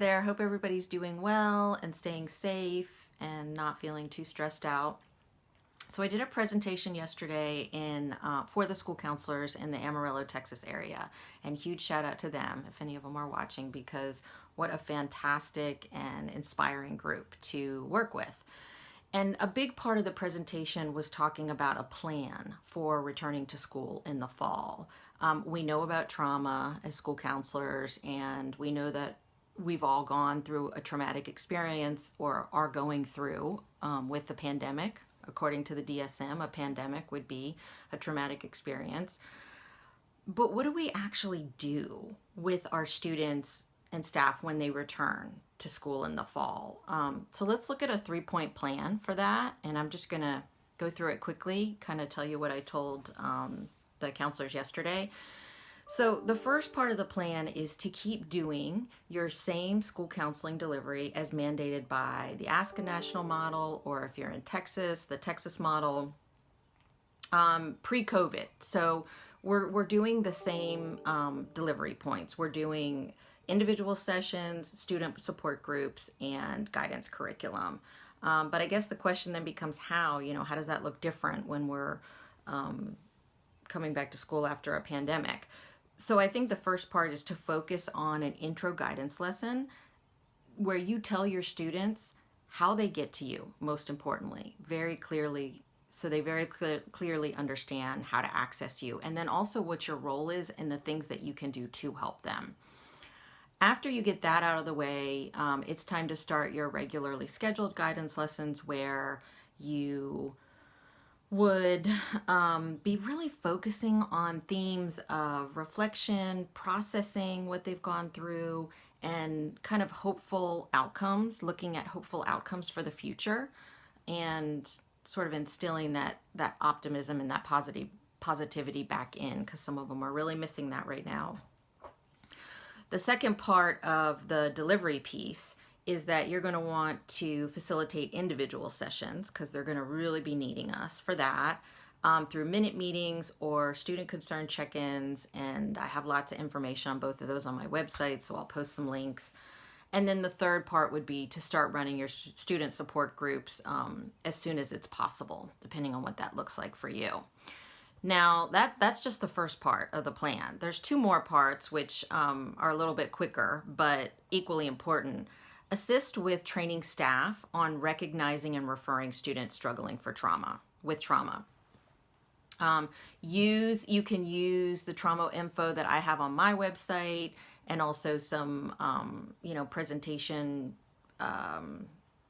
there. Hope everybody's doing well and staying safe and not feeling too stressed out. So I did a presentation yesterday for the school counselors in the Amarillo, Texas area, and huge shout out to them if any of them are watching, because what a fantastic and inspiring group to work with. And a big part of the presentation was talking about a plan for returning to school in the fall. We know about trauma as school counselors, and we know that we've all gone through a traumatic experience or are going through with the pandemic. According to the DSM, a pandemic would be a traumatic experience. But what do we actually do with our students and staff when they return to school in the fall? So let's look at a 3-point plan for that. And I'm just going to go through it quickly, kind of tell you what I told the counselors yesterday. So the first part of the plan is to keep doing your same school counseling delivery as mandated by the ASCA national model, or if you're in Texas, the Texas model, pre-COVID. So we're doing the same delivery points. We're doing individual sessions, student support groups, and guidance curriculum. But I guess the question then becomes how does that look different when we're coming back to school after a pandemic? So I think the first part is to focus on an intro guidance lesson where you tell your students how they get to you, most importantly, very clearly, so they very clearly understand how to access you, and then also what your role is and the things that you can do to help them. After you get that out of the way, it's time to start your regularly scheduled guidance lessons where you would be really focusing on themes of reflection, processing what they've gone through, and kind of hopeful outcomes, looking at hopeful outcomes for the future, and sort of instilling that optimism and that positivity back in, because some of them are really missing that right now. The second part of the delivery piece is that you're going to want to facilitate individual sessions, because they're going to really be needing us for that, through minute meetings or student concern check-ins. And I have lots of information on both of those on my website, so I'll post some links. And then the third part would be to start running your student support groups as soon as it's possible, depending on what that looks like for you. Now, that's just the first part of the plan. There's 2 more parts which are a little bit quicker, but equally important. Assist with training staff on recognizing and referring students struggling with trauma. You can use the trauma info that I have on my website, and also some presentation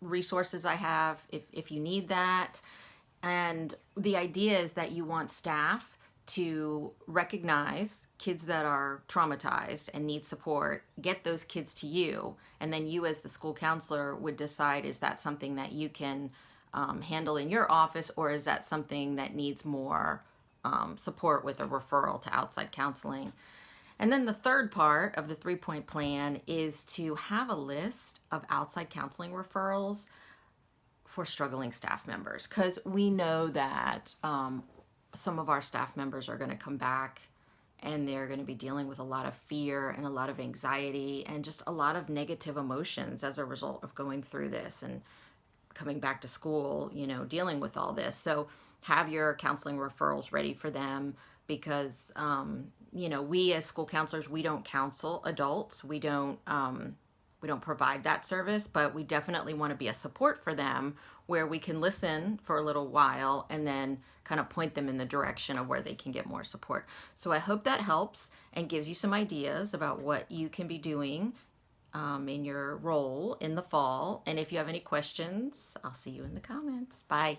resources I have if you need that. And the idea is that you want staff to recognize kids that are traumatized and need support, get those kids to you, and then you as the school counselor would decide, is that something that you can handle in your office, or is that something that needs more support with a referral to outside counseling? And then the third part of the 3-point plan is to have a list of outside counseling referrals for struggling staff members, because we know that some of our staff members are going to come back and they're going to be dealing with a lot of fear and a lot of anxiety and just a lot of negative emotions as a result of going through this and coming back to school, dealing with all this. So have your counseling referrals ready for them, because, we as school counselors, we don't counsel adults. We don't provide that service, but we definitely want to be a support for them where we can listen for a little while and then kind of point them in the direction of where they can get more support. So I hope that helps and gives you some ideas about what you can be doing in your role in the fall. And if you have any questions, I'll see you in the comments. Bye.